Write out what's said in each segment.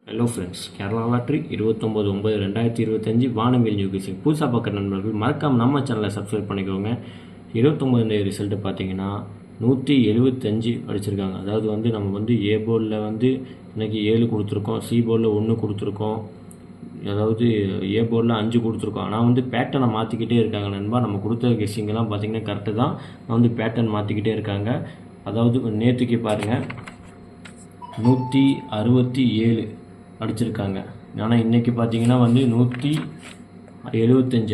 Hello friends, Kerala lottery 29/9/2025 வானவில் new kissing புதுசாக பார்க்குற நண்பர்கள் மறக்காமல் நம்ம சேனலை சப்ஸ்கிரைப் பண்ணிக்கோங்க. 29 ரிசல்ட்டு பார்த்தீங்கன்னா 175 அடிச்சிருக்காங்க. அதாவது நம்ம ஏ போர்டில் இன்றைக்கி 7 கொடுத்துருக்கோம், சி போர்டில் 1 கொடுத்துருக்கோம், அதாவது ஏ போர்டில் 5 கொடுத்துருக்கோம். ஆனால் பேட்டர்னை மாற்றிக்கிட்டே இருக்காங்க நண்பா. நம்ம கொடுத்த கெஸ்ஸிங்கெல்லாம் பார்த்தீங்கன்னா கரெக்டு தான். பேட்டர்ன் மாற்றிக்கிட்டே இருக்காங்க. அதாவது நேற்றுக்கு பாருங்கள் 167 அடிச்சிருக்காங்க. ஆனால் இன்றைக்கி பார்த்தீங்கன்னா 175.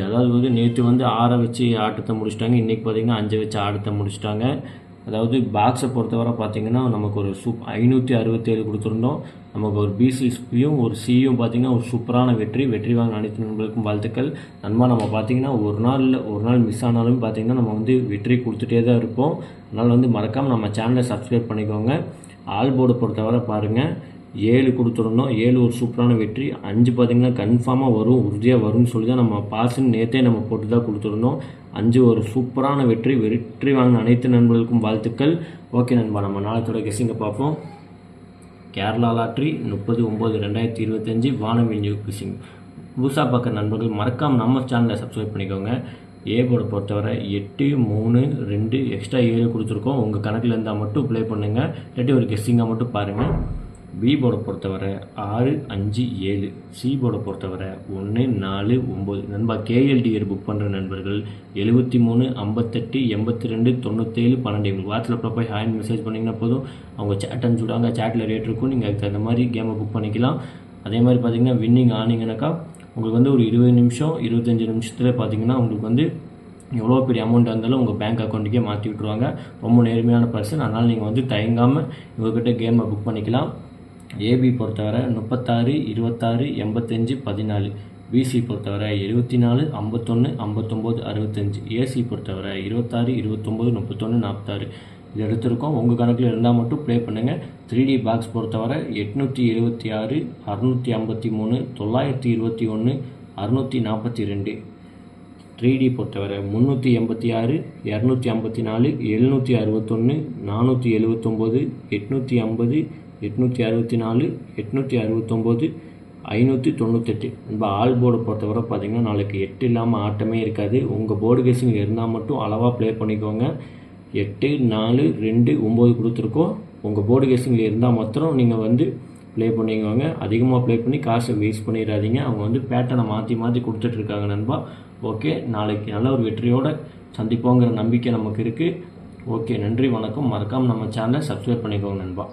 அதாவது நேற்று 6 வச்சு ஆட்டத்தை முடிச்சிட்டாங்க. இன்றைக்கி பார்த்தீங்கன்னா 5 வச்சு ஆட்டத்தை முடிச்சிட்டாங்க. அதாவது பாக்ஸை பொறுத்தவரை பார்த்தீங்கன்னா நமக்கு ஒரு 567 கொடுத்துருந்தோம். நமக்கு ஒரு பிசியும் ஒரு சியும் பார்த்தீங்கன்னா ஒரு சூப்பரான வெற்றி வாங்க அனைத்து நண்பர்களுக்கும் வாழ்த்துக்கள். நண்பா, நம்ம பார்த்தீங்கன்னா ஒரு நாள் மிஸ் ஆனாலும் பார்த்தீங்கன்னா நம்ம வெற்றி கொடுத்துட்டே தான் இருப்போம். அதனால் மறக்காமல் நம்ம சேனலை சப்ஸ்கிரைப் பண்ணிக்கோங்க. ஆல் போர்டு பொறுத்தவரை பாருங்கள் 7 கொடுத்துருந்தோம். 7 ஒரு சூப்பரான வெற்றி. 5 பார்த்திங்கன்னா கன்ஃபார்மாக வரும், உறுதியாக வரும்னு சொல்லி தான் நம்ம பாஸுன்னு நேற்றே நம்ம போட்டு தான் கொடுத்துருந்தோம். 5 ஒரு சூப்பரான வெற்றி வாங்கின அனைத்து நண்பர்களுக்கும் வாழ்த்துக்கள். ஓகே நண்பா, நம்ம நாளைத்தோட கெஸ்ஸிங்கை பார்ப்போம். கேரளா லாட்ரி 30/9/2025 வானவில் நியூ கிசிங் புதுசாக பார்க்குற நண்பர்கள் மறக்காமல் நம்ம சேனலை சப்ஸ்கிரைப் பண்ணிக்கோங்க. ஏ போர்டை பொறுத்தவரை 8, 3, 2 எக்ஸ்ட்ரா 7 கொடுத்துருக்கோம். உங்கள் கணக்கில் இருந்தால் மட்டும் ப்ளே பண்ணுங்கள், இல்லாட்டி ஒரு கெஸ்ஸிங்காக மட்டும் பாருங்கள். பி போர்டை பொறுத்தவரை 6, 5, 7. சி போர்டை பொறுத்தவரை 1, 4, 9. நண்பா, கேஎல்டிஆர் புக் பண்ணுற நண்பர்கள் 73, 58, 82, 97, 12 வாட்ஸ்அப்பில் போய் ஹாய்னு மெசேஜ் பண்ணிங்கன்னா போதும். அவங்க சேட் அனுப்பிச்சுடுவாங்க. சேட்டில் ரேட் இருக்கும், நீங்கள் அதுக்கு தகுந்த மாதிரி கேமை புக் பண்ணிக்கலாம். அதே மாதிரி பார்த்தீங்கன்னா வின்னிங் ஆனீங்கன்னாக்கா உங்களுக்கு ஒரு 20 நிமிஷம் 25 நிமிஷத்தில் பார்த்தீங்கன்னா உங்களுக்கு எவ்வளோ பெரிய அமௌண்ட் இருந்தாலும் உங்கள் பேங்க் அக்கௌண்ட்டுக்கே மாற்றி விட்ருவாங்க. ரொம்ப நேர்மையான பர்சன். அதனால் நீங்கள் தயங்காமல் இவங்ககிட்ட கேமை புக் பண்ணிக்கலாம். ஏபி பொறுத்தவரை 36, 26, 85, 14. பிசி பொறுத்தவரை 74, 51, 59, 65. ஏசி பொறுத்தவரை 26, 29, 31, 46. இது எடுத்திருக்கோம். உங்கள் கணக்கில் இருந்தால் மட்டும் ப்ளே பண்ணுங்கள். 3D பாக்ஸ் பொறுத்தவரை 876, 653, 921, 642. 3D பொறுத்தவரை 386, 254, 761, 479, 850, 864, 869, 598. நம்ம ஆல் போர்டு பொறுத்தவரை பார்த்தீங்கன்னா நாளைக்கு 8 இல்லாமல் ஆட்டமே இருக்காது. உங்கள் போர்டு கேஸிங் இருந்தால் மட்டும் அளவாக ப்ளே பண்ணிக்கோங்க. 8, 4, 2, 9 கொடுத்துருக்கோம். உங்கள் போர்டு கேஸிங்கில் இருந்தால் மாத்திரம் நீங்கள் ப்ளே பண்ணிக்கோங்க. அதிகமாக ப்ளே பண்ணி காசை வேஸ்ட் பண்ணிடாதீங்க. அவங்க பேட்டர்னை மாற்றி கொடுத்துட்ருக்காங்க நண்பா. ஓகே, நாளைக்கு நல்ல ஒரு வெற்றியோடு சந்திப்போங்கிற நம்பிக்கை நமக்கு இருக்குது. ஓகே, நன்றி, வணக்கம். மறக்காமல் நம்ம சேனலை சப்ஸ்கிரைப் பண்ணிக்கோங்க நண்பா.